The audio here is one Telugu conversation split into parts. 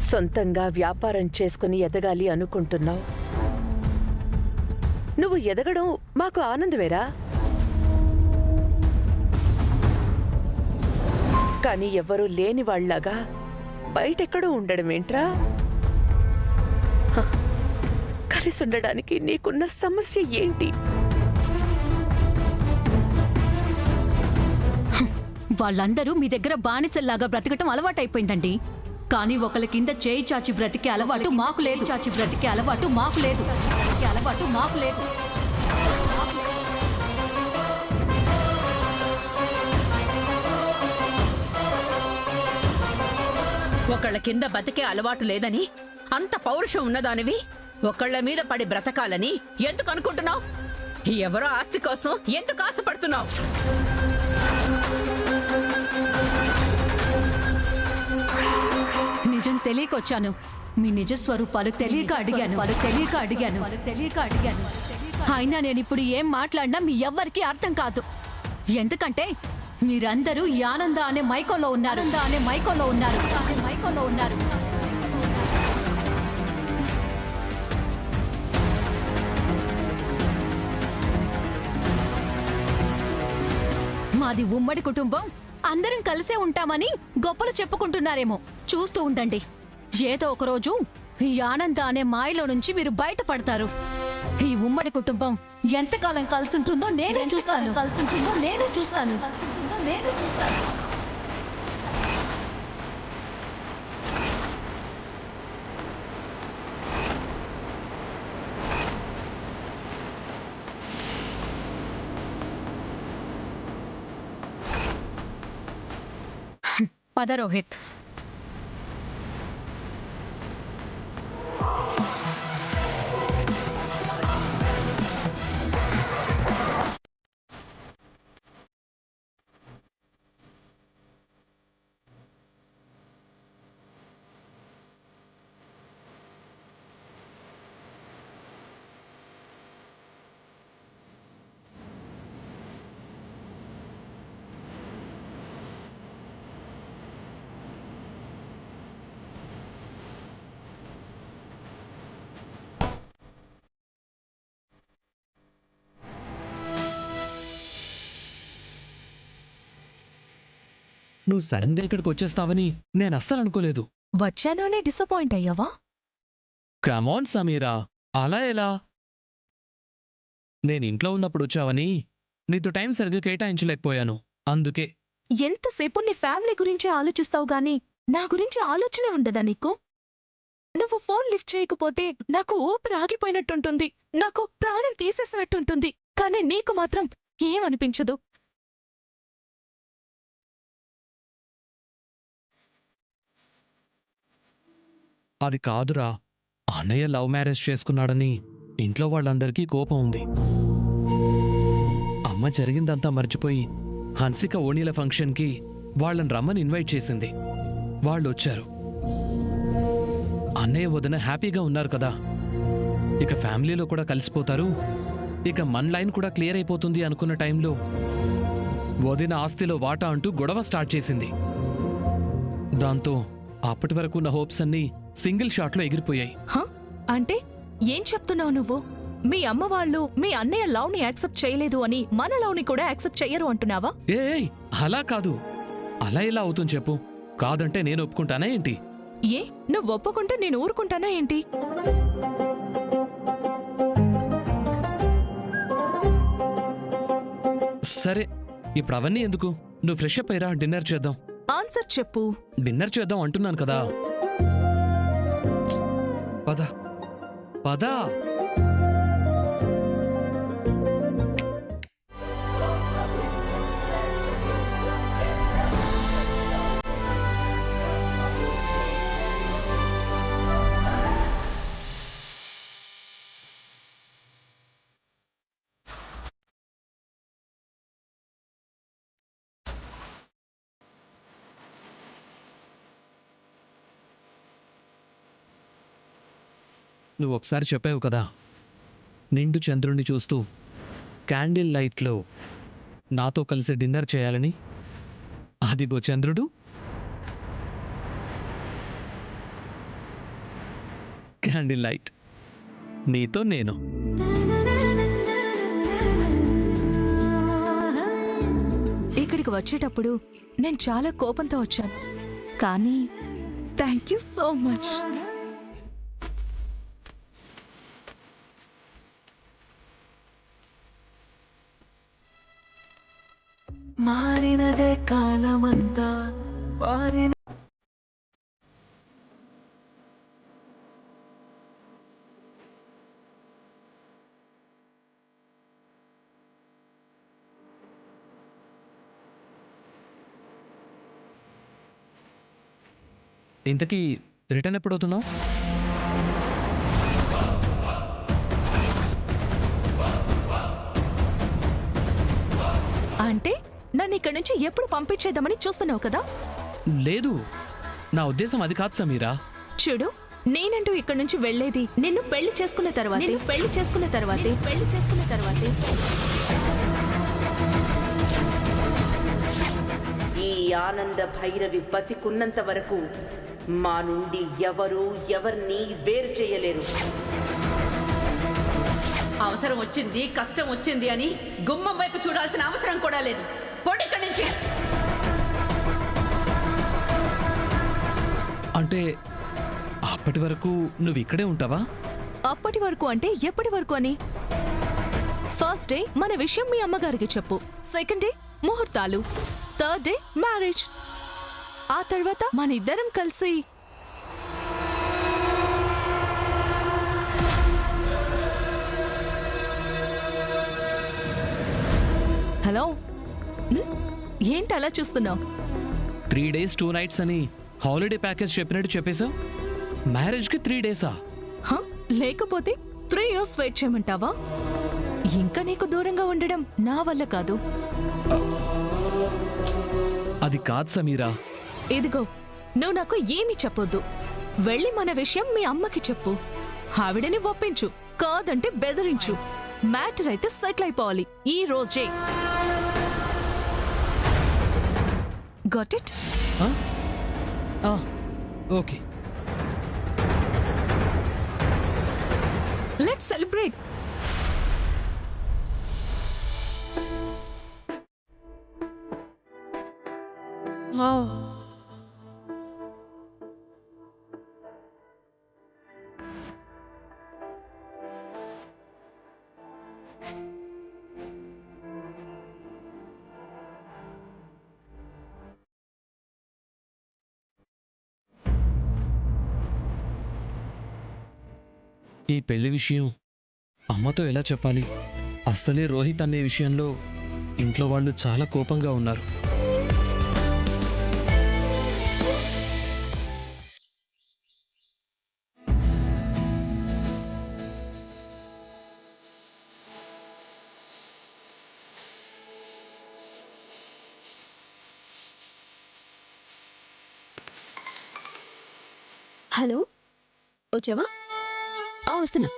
సొంతంగా వ్యాపారం చేసుకుని ఎదగాలి అనుకుంటున్నావు. నువ్వు ఎదగడం మాకు ఆనందమేరా. కానీ ఎవ్వరూ లేని వాళ్లాగా బయటెక్కడో ఉండడమేంట్రా? కలిసి ఉండడానికి నీకున్న సమస్య ఏంటి? వాళ్ళందరూ మీ దగ్గర బానిసల్లాగా బ్రతకటం అలవాటైపోయిందండి. కానీ ఒకళ్ళ కింద చేయి చాచి బ్రతికే అలవాటు మాకు లేదు. ఒకళ్ళ కింద బతికే అలవాటు లేదని, అంత పౌరుషం ఉన్నదానివి ఒకళ్ళ మీద పడి బ్రతకాలని ఎందుకు అనుకుంటున్నావు? ఎవరో ఆస్తి కోసం ఎందుకు ఆశపడుతున్నావు? నిజం తెలియకొచ్చాను. మీ నిజ స్వరూపాలు తెలియక అడిగాను. అయినా నేను ఇప్పుడు ఏం మాట్లాడినా మీ ఎవ్వరికీ అర్థం కాదు. ఎందుకంటే మీరందరూ ఈ ఆనంద అనే మైకంలో ఉన్నారు. మాది ఉమ్మడి కుటుంబం, అందరం కలిసే ఉంటామని గొప్పలు చెప్పుకుంటున్నారేమో. చూస్తూ ఉండండి, ఏదో ఒకరోజు ఈ ఆనంద అనే మాయలో నుంచి మీరు బయటపడతారు. ఈ ఉమ్మడి కుటుంబం ఎంతకాలం కలిసి ఉంటుందో నేను చూస్తాను. పద రోహిత్. నువ్వు సడన్ గా ఇక్కడికి వచ్చేస్తావని నేను అస్సలు అనుకోలేదు. వచ్చానోనే డిసప్పాయింట్ అయ్యావా? కమాన్ సమీరా, అలా ఎలా? నేను ఇంట్లో ఉన్నప్పుడు వచ్చావని నీతో టైం సరిగ్గా కేటాయించలేకపోయాను, అందుకే. ఎంతసేపు నీ ఫ్యామిలీ గురించి ఆలోచిస్తావు గాని నా గురించి ఆలోచనే ఉండదా నీకు? నువ్వు ఫోన్ లిఫ్ట్ చేయకపోతే నాకు ఊపిరి ఆగిపోయినట్టుంటుంది, నాకు ప్రాణం తీసేసినట్టుంటుంది. కానీ నీకు మాత్రం ఏమనిపించదు. అది కాదురా, అన్నయ్య లవ్ మ్యారేజ్ చేసుకున్నాడని ఇంట్లో వాళ్ళందరికీ కోపం ఉంది. అమ్మ జరిగిందంతా మర్చిపోయి హన్సిక ఓణీల ఫంక్షన్కి వాళ్ళని రమ్మని ఇన్వైట్ చేసింది. వాళ్ళు వచ్చారు. అన్నయ్య వదిన హ్యాపీగా ఉన్నారు కదా, ఇక ఫ్యామిలీలో కూడా కలిసిపోతారు, ఇక మన లైన్ కూడా క్లియర్ అయిపోతుంది అనుకున్న టైంలో వదిన ఆస్తిలో వాటా అంటూ గొడవ స్టార్ట్ చేసింది. దాంతో అప్పటి వరకు నా హోప్స్ అన్నీ సింగిల్ షాట్లో ఎగిరిపోయాయి. అంటే ఏం చెప్తున్నావు నువ్వు? మీ అమ్మ వాళ్ళు మీ అన్నయ్య లవ్ ని యాక్సెప్ట్ చేయలేదు అని మన లవ్ ని కూడా యాక్సెప్ట్ చెయ్యరు అంటున్నావా? ఏయ్, అలా కాదు. అలా ఎలా అవుతుంది చెప్పు? కాదంటే నేను ఒప్పుకుంటానా ఏంటి? ఏ, నువ్వు ఒప్పుకుంటే నేను ఊరుకుంటానా ఏంటి? సరే, ఇప్పుడు అవన్నీ ఎందుకు? నువ్వు ఫ్రెష్ అప్ అయ్యిరా, డిన్నర్ చేద్దాం. ఆన్సర్ చెప్పు. డిన్నర్ చేద్దాం అంటున్నాను కదా. పద పద. నువ్వు ఒకసారి చెప్పావు కదా, నిండు చంద్రుణ్ణి చూస్తూ క్యాండిల్ లైట్లో నాతో కలిసి డిన్నర్ చేయాలని. అదిగో చంద్రుడు. క్యాండిల్ లైట్ నీతో నేను. ఇక్కడికి వచ్చేటప్పుడు నేను చాలా కోపంతో వచ్చాను, కానీ థ్యాంక్ యూ సో మచ్. మారినదే కాలమంతా మారిన ఇంతకీ రిటర్న్ ఎప్పుడవుతున్నావు? అంటే నన్ను ఇక్కడి నుంచి ఎప్పుడు పంపించేద్దామని చూస్తున్నావు కదా? లేదు, నా ఉద్దేశం అది కాదు సమీరా. చూడు, నేనంటూ ఇక్కడి నుంచి వెళ్ళేది నిన్ను పెళ్లి చేసుకున్న తర్వాతే. ఈ ఆనంద భైరవి బతికున్నంత వరకు మా నుండి ఎవరిని వేరు చేయలేరు. అవసరం వచ్చింది, కష్టం వచ్చింది అని గుమ్మం వైపు చూడాల్సిన అవసరం కూడా లేదు. పొడి ఇక్కడి నుంచి. అంటే అప్పటి వరకు నువ్వు ఇక్కడే ఉంటావా? అప్పటి వరకు అంటే ఎప్పటి వరకు అని? ఫస్ట్ డే మన విషయం మీ అమ్మగారికి చెప్పు, సెకండ్ డే ముహూర్తాలు, థర్డ్ డే మ్యారేజ్, ఆ తర్వాత మన ఇద్దరం కలిసి హలో, ఏంటి అలా చూస్తున్నావు? 3 days 2 nights అని హాలిడే ప్యాకేజ్ చెప్పినట్టు చెప్పేశావు. మ్యారేజ్కి 3 days? లేకపోతే 3 years వెయిట్ చేయమంటావా? ఇంకా నీకు దూరంగా ఉండడం నా వల్ల కాదు. అది కాదు సమీరా. ఇదిగో, నువ్వు నాకు ఏమీ చెప్పొద్దు. వెళ్ళి మన విషయం మీ అమ్మకి చెప్పు, ఆవిడని ఒప్పించు, కాదంటే బెదిరించు. మ్యాటర్ అయితే సెటిల్ అయిపోవాలి ఈ రోజే. Got it? Okay, let's celebrate. ఈ పెళ్లి విషయం అమ్మతో ఎలా చెప్పాలి? అసలే రోహిత్ అనే విషయంలో ఇంట్లో వాళ్ళు చాలా కోపంగా ఉన్నారు. హలో, వచ్చావా? వస్తున్నా.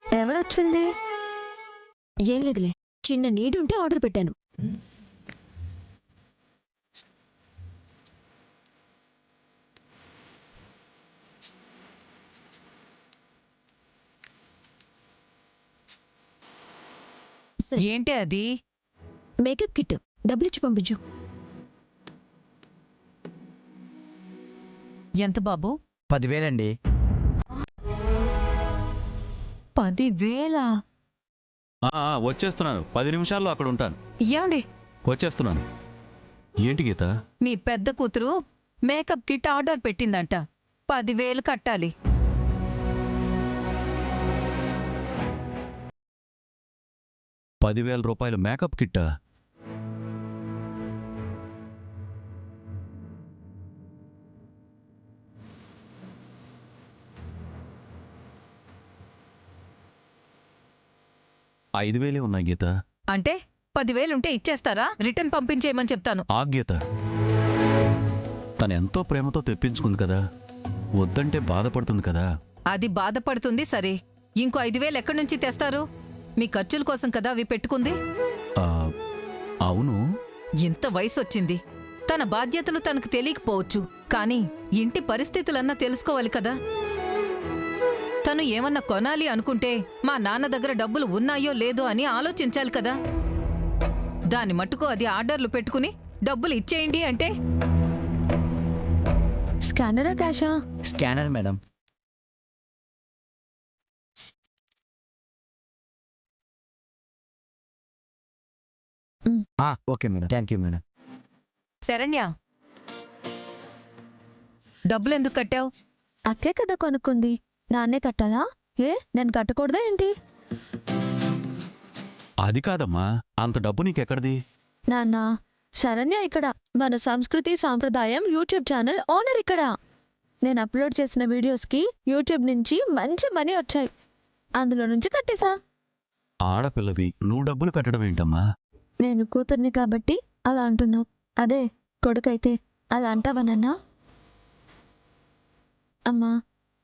ఎవరొచ్చింది? ఏం లేదులే, చిన్న నీడ్ ఉంటే ఆర్డర్ పెట్టాను. ఏంటి అది? మేకప్ కిట్, డబ్బులిచ్చి పంపించు. ఎంత బాబు? 10,000 అండి. 10,000? వచ్చేస్తున్నాను, 10 నిమిషాల్లో అక్కడ ఉంటాను. ఏమండి, వచ్చేస్తున్నాను. ఏంటి గీత? మీ పెద్ద కూతురు మేకప్ కిట్ ఆర్డర్ పెట్టిందంట, 10,000 కట్టాలి. ₹10,000 మేకప్ కిట్టా? $5,000 ఉన్నాయి గీత. అంటే 10,000 ఉంటే ఇచ్చేస్తారా? రిటర్న్ పంపించేయమని చెప్తాను. ఆ గీత, తనెంతో ప్రేమతో తెప్పించుకుంది కదా, వద్దంటే బాధపడుతుంది కదా. అది బాధపడుతుంది సరే, ఇంకో 5,000 ఎక్కడి నుంచి తెస్తారు? మీ ఖర్చుల కోసం కదా అవి పెట్టుకుంది. ఆ, అవును. ఇంత వయసు వచ్చింది, తన బాధ్యతలు తనకు తెలియకపోవచ్చు, కానీ ఇంటి పరిస్థితులన్నా తెలుసుకోవాలి కదా. తను ఏమన్నా కొనాలి అనుకుంటే మా నాన్న దగ్గర డబ్బులు ఉన్నాయో లేదో అని ఆలోచించాలి కదా. దాని మట్టుకు అది ఆర్డర్లు పెట్టుకుని డబ్బులు ఇచ్చేయండి అంటే స్కానరా క్యాషా? Scanner madam. Okay madam, thank you madam. Saranya, డబ్బులు ఎందుకు కట్టావు? అక్కే కదా కొనుక్కుంది, నాన్నే కట్టాలా? నేను కట్టకూడదా ఏంటి? అది కాదమ్మా, అంత డబ్బు నీకెక్కడిది? నాన్న, శరణ్య ఇక్కడ మన సంస్కృతి సాంప్రదాయం యూట్యూబ్ ఛానల్ ఓనర్ ఇక్కడ. నేను అప్లోడ్ చేసిన వీడియోస్కి యూట్యూబ్ నుంచి మంచి మనీ వచ్చాయి, అందులో నుంచి కట్టేశా. ఆడపిల్లవి, నువ్వు డబ్బులు కట్టడం ఏంటమ్మా? నేను కూతుర్ని కాబట్టి అలా అంటున్నావు, అదే కొడుకైతే అలా అంటావనన్నా? అమ్మా,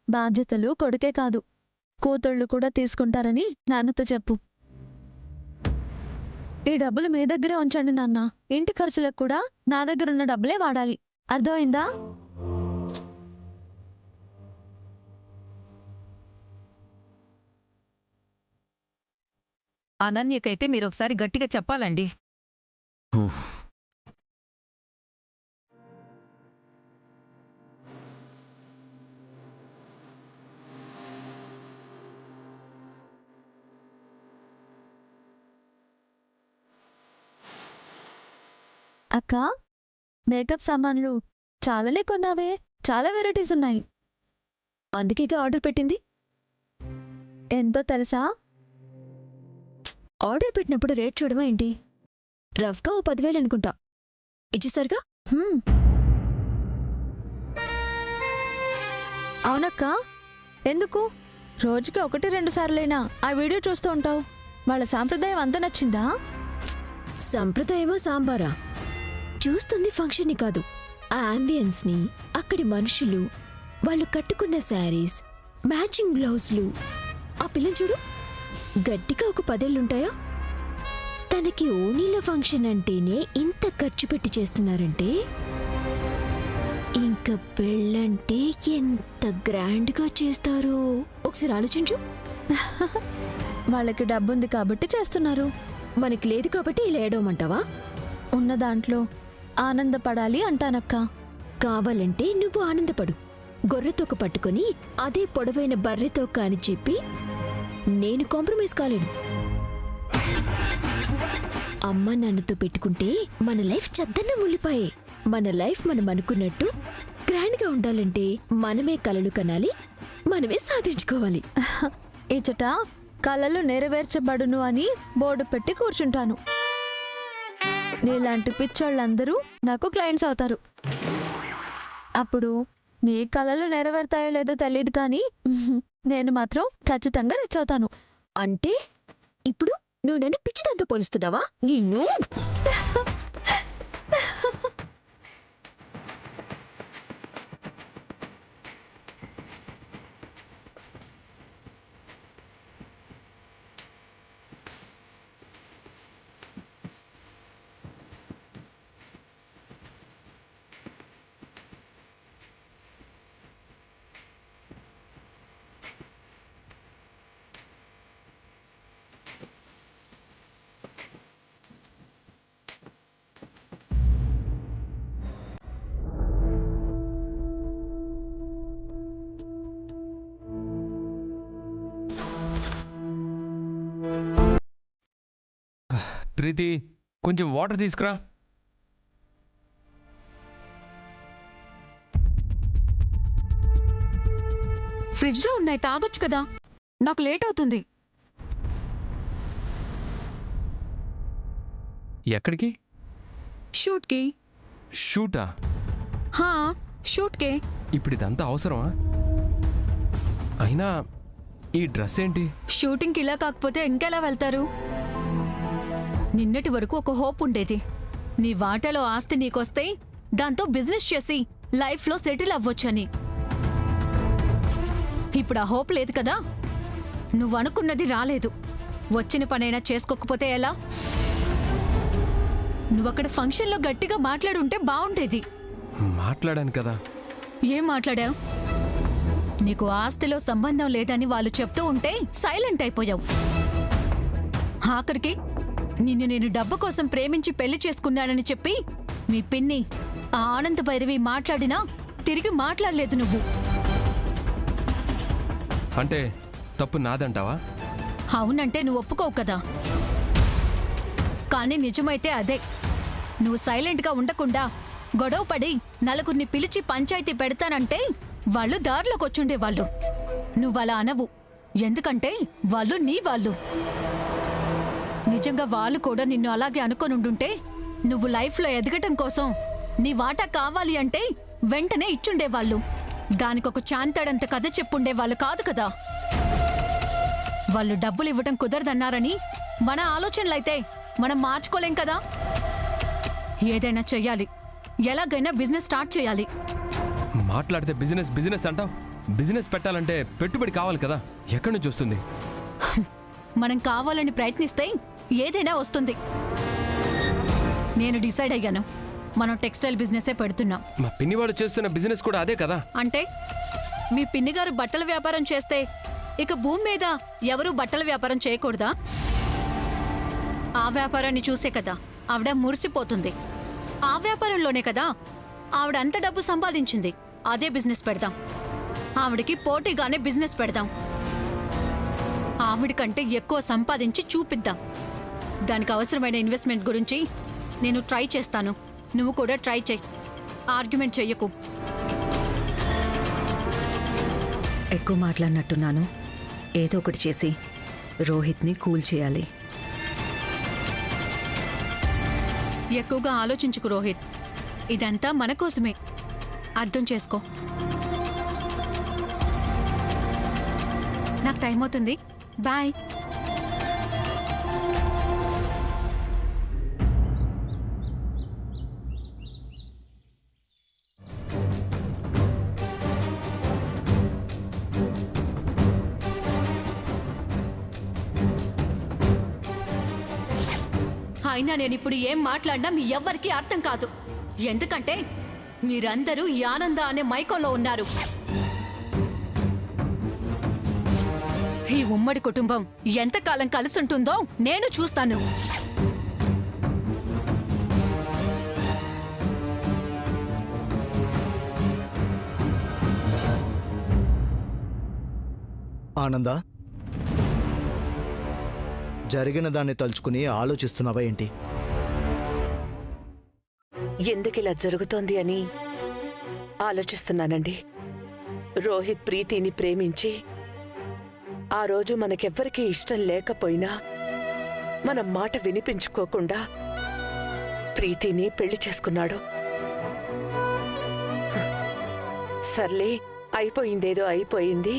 బాధ్యతలు కొడుకే కాదు కూతుళ్ళు కూడా తీసుకుంటారని నాన్నతో చెప్పు. ఈ డబ్బులు మీ దగ్గరే ఉంచండి నాన్న, ఇంటి ఖర్చులకు కూడా నా దగ్గర ఉన్న డబ్బులే వాడాలి, అర్థమైందా? అనన్యకైతే మీరు ఒకసారి గట్టిగా చెప్పాలండి. ఉఫ్. అక్క, మేకప్ సామాన్లు చాలానే కొన్నావే, చాలా వెరైటీస్ ఉన్నాయి. అందుకే ఆర్డర్ పెట్టింది. ఎంతో తెలుసా? ఆర్డర్ పెట్టినప్పుడు రేట్ చూడమా ఏంటి? రఫ్గా ఓ 10,000 అనుకుంటా, ఇచ్చేసరిగా. అవునక్క, ఎందుకు రోజుకి 1-2 సార్లైనా ఆ వీడియో చూస్తూ ఉంటావు? వాళ్ళ సాంప్రదాయం అంతా నచ్చిందా? సంప్రదాయమా సాంబారా? చూస్తుంది ఫంక్షన్ని కాదు, ఆ అంబియన్స్ని, అక్కడి మనుషులు, వాళ్ళు కట్టుకున్న శారీస్, మ్యాచింగ్ బ్లౌజ్లు. ఆ పిల్లని చూడు, గట్టిగా ఒక 10 ఏళ్ళుంటాయా? తనకి ఓణీల ఫంక్షన్ అంటేనే ఇంత ఖర్చు పెట్టి చేస్తున్నారంటే ఇంకా పెళ్ళంటే ఎంత గ్రాండ్గా చేస్తారో ఒకసారి ఆలోచించు. వాళ్ళకి డబ్బుంది కాబట్టి చేస్తున్నారు, మనకి లేదు కాబట్టి ఇలా ఏడవమంటావా? ఉన్న దాంట్లో ఆనందపడాలి అంటానక్క. కావాలంటే నువ్వు ఆనందపడు. గొర్రెతోక పట్టుకొని అదే పొడవైన బర్రెతోక అని చెప్పి నేను కాంప్రమైజ్ కాలేను. అమ్మ నాన్నతో పెట్టుకుంటే మన లైఫ్ చద్దన్న ఉల్లిపాయే. మన లైఫ్ మనం అనుకున్నట్టు గ్రాండ్గా ఉండాలంటే మనమే కలలు కనాలి, మనమే సాధించుకోవాలి. ఇచట కలలు నెరవేర్చబడును అని బోర్డు పెట్టి కూర్చుంటాను. నీలాంటి పిచ్చోళ్ళందరూ నాకు క్లయింట్స్ అవుతారు. అప్పుడు నీ కలలు నెరవేరుతాయో లేదో తెలియదు కానీ నేను మాత్రం ఖచ్చితంగా రిచ్ అవుతాను. అంటే ఇప్పుడు నువ్వు నన్ను పిచ్చిదాంతో పోలుస్తున్నావా? నిన్ను ప్రీతి, కొంచెం వాటర్ తీసుకురా. ఫ్రిడ్జ్లో ఉన్నాయి, తాగొచ్చు కదా, నాకు లేట్ అవుతుంది. ఎక్కడికి? షూట్కి. షూటా? షూట్కే. ఇప్పుడు ఇదంతా అవసరమా? అయినా ఈ డ్రెస్ ఏంటి? షూటింగ్కి ఇలా కాకపోతే ఇంకెలా వెళ్తారు? నిన్నటి వరకు ఒక హోప్ ఉండేది, నీ వాటలో ఆస్తి నీకొస్తే దాంతో బిజినెస్ చేసి లైఫ్లో సెటిల్ అవ్వొచ్చని. ఇప్పుడు ఆ హోప్ లేదు కదా. నువ్వనుకున్నది రాలేదు, వచ్చిన పనైనా చేసుకోకపోతే ఎలా? నువ్వక్కడ ఫంక్షన్లో గట్టిగా మాట్లాడుంటే బాగుండేది. మాట్లాడాను కదా. ఏం మాట్లాడావు? నీకు ఆస్తిలో సంబంధం లేదని వాళ్ళు చెప్తూ ఉంటే సైలెంట్ అయిపోయావు. ఆఖరికి నిన్ను నేను డబ్బు కోసం ప్రేమించి పెళ్లి చేసుకున్నానని చెప్పి మీ పిన్ని ఆ ఆనంద్ భైరవి మాట్లాడినా తిరిగి మాట్లాడలేదు నువ్వు. అంటే తప్పు నాదంటావా? అవునంటే నువ్వు ఒప్పుకోవు కదా. కానీ నిజమైతే అదే. నువ్వు సైలెంట్గా ఉండకుండా గొడవ పడి నలుగురిని పిలిచి పంచాయతీ పెడతానంటే వాళ్ళు దారిలోకి వచ్చుండేవాళ్ళు. నువ్వలా అనవు, ఎందుకంటే వాళ్ళు నీ వాళ్ళు. నిజంగా వాళ్ళు కూడా నిన్ను అలాగే అనుకోనుండుంటే నువ్వు లైఫ్లో ఎదగటం కోసం నీ వాటా కావాలి అంటే వెంటనే ఇచ్చుండేవాళ్ళు. దానికొక చాంతాడంత కథ చెప్పుండేవాళ్ళు కాదు కదా. వాళ్ళు డబ్బులు ఇవ్వటం కుదరదన్నారని మన ఆలోచనలైతే మనం మార్చుకోలేం కదా. ఏదైనా చెయ్యాలి, ఎలాగైనా బిజినెస్ స్టార్ట్ చేయాలి. మాట్లాడితే బిజినెస్ బిజినెస్ అంటావు. బిజినెస్ పెట్టాలంటే పెట్టుబడి కావాలి కదా, ఎక్కడి నుంచి వస్తుంది? మనం కావాలని ప్రయత్నిస్తే ఏదైనా వస్తుంది. నేను డిసైడ్ అయ్యాను, మనం టెక్స్టైల్ బిజినెసే పెడుతున్నాం. మా పిన్నివాడు చేస్తున్న బిజినెస్ కూడా అదే కదా. అంటే మీ పిన్నిగారు బట్టల వ్యాపారం చేస్తే ఇక భూమి మీద ఎవరూ బట్టల వ్యాపారం చేయకూడదా? ఆ వ్యాపారాన్ని చూసే కదా ఆవిడ మురిసిపోతుంది. ఆ వ్యాపారంలోనే కదా ఆవిడ అంత డబ్బు సంపాదించింది. అదే బిజినెస్ పెడదాం. ఆవిడకి పోటీగానే బిజినెస్ పెడదాం. ఆవిడకంటే ఎక్కువ సంపాదించి చూపిద్దాం. దానికి అవసరమైన ఇన్వెస్ట్మెంట్ గురించి నేను ట్రై చేస్తాను, నువ్వు కూడా ట్రై చెయ్యి. ఆర్గ్యుమెంట్ చెయ్యకు. ఎక్కువ మాట్లాడినట్టున్నాను. ఏదో ఒకటి చేసి రోహిత్ని కూల్ చేయాలి. ఎక్కువగా ఆలోచించుకు రోహిత్, ఇదంతా మన కోసమే. అర్థం చేసుకో. నాకు టైం అవుతుంది, బాయ్. అయినా నేను ఇప్పుడు ఏం మాట్లాడినా మీ ఎవ్వరికీ అర్థం కాదు. ఎందుకంటే మీరందరూ ఈ ఆనంద అనే మైకంలో ఉన్నారు. ఈ ఉమ్మడి కుటుంబం ఎంతకాలం కలిసుంటుందో నేను చూస్తాను. ఆనంద, జరిగిన దాన్ని తలుచుకుని ఆలోచిస్తున్నావా ఏంటి? ఎందుకిలా జరుగుతోంది అని ఆలోచిస్తున్నానండి. రోహిత్ ప్రీతిని ప్రేమించి ఆ రోజు మనకెవ్వరికీ ఇష్టం లేకపోయినా మన మాట వినిపించుకోకుండా ప్రీతిని పెళ్లి చేసుకున్నాడు. సర్లే, అయిపోయిందేదో అయిపోయింది,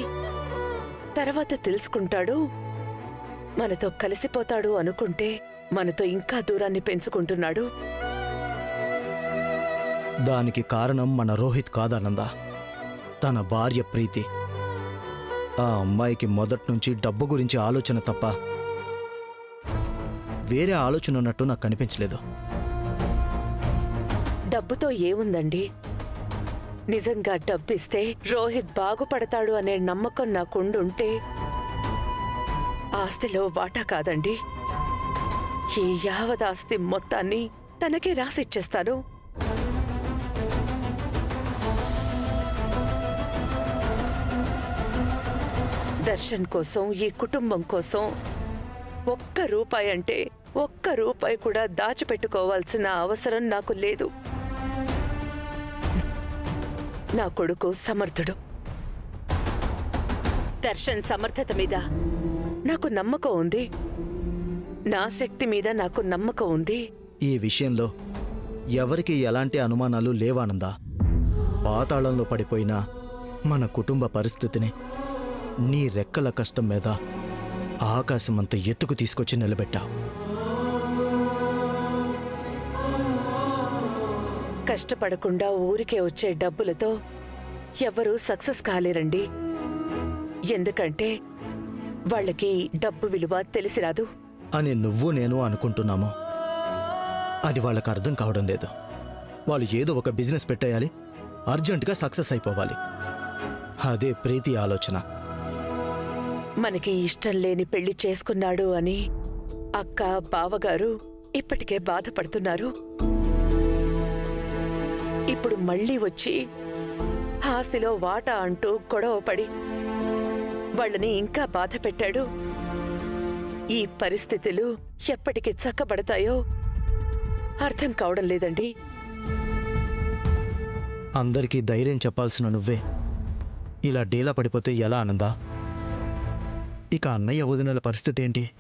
తర్వాత తెలుసుకుంటాడు, మనతో కలిసిపోతాడు అనుకుంటే మనతో ఇంకా దూరాన్ని పెంచుకుంటున్నాడు. దానికి కారణం మన రోహిత్ కాదానంద, తన భార్య ప్రీతి. ఆ అమ్మాయికి మొదట్నుంచి డబ్బు గురించి ఆలోచన తప్ప వేరే ఆలోచన ఉన్నట్టు నాకు కనిపించలేదు. డబ్బుతో ఏముందండి? నిజంగా డబ్బిస్తే రోహిత్ బాగుపడతాడు అనే నమ్మకం నాకుండుంటే ఆస్తిలో వాటా కాదండి, ఈ యావదాస్తి మొత్తాన్ని తనకే రాసిచ్చేస్తాను. దర్శన్ కోసం, ఈ కుటుంబం కోసం ఒక్క రూపాయి అంటే ఒక్క రూపాయి కూడా దాచిపెట్టుకోవాల్సిన అవసరం నాకు లేదు. నా కొడుకు సమర్థుడు. దర్శన్ సమర్థత మీద నాకు నమ్మకం ఉంది, నా శక్తి మీద నాకు నమ్మకం ఉంది. ఈ విషయంలో ఎవరికి ఎలాంటి అనుమానాలు లేవానందా. పాతాళంలో పడిపోయిన మన కుటుంబ పరిస్థితిని నీ రెక్కల కష్టం మీద ఆకాశమంత ఎత్తుకు తీసుకొచ్చి నిలబెట్టావు. కష్టపడకుండా ఊరికే వచ్చే డబ్బులతో ఎవరూ సక్సెస్ కాలేరండి. ఎందుకంటే వాళ్ళకి డబ్బు విలువ తెలిసిరాదు అని నువ్వు నేను అనుకుంటున్నాము. అది వాళ్ళకి అర్థం కావడం లేదు. వాళ్ళు ఏదో ఒక బిజినెస్ పెట్టేయాలి, అర్జెంటుగా సక్సెస్ అయిపోవాలి. అదే ప్రీతి ఆలోచన. మనకి ఇష్టం లేని పెళ్లి చేసుకున్నాడు అని అక్క బావగారు ఇప్పటికే బాధపడుతున్నారు. ఇప్పుడు మళ్ళీ వచ్చి ఆస్తిలో వాటా అంటూ గొడవపడి వాళ్ళని ఇంకా బాధ పెట్టాడు. ఈ పరిస్థితులు ఎప్పటికి చక్కబడతాయో అర్థం కావడం లేదండి. అందరికీ ధైర్యం చెప్పాల్సిన నువ్వే ఇలా డీలా పడిపోతే ఎలా ఆనందా? ఇక అన్నయ్య వదినల పరిస్థితి ఏంటి?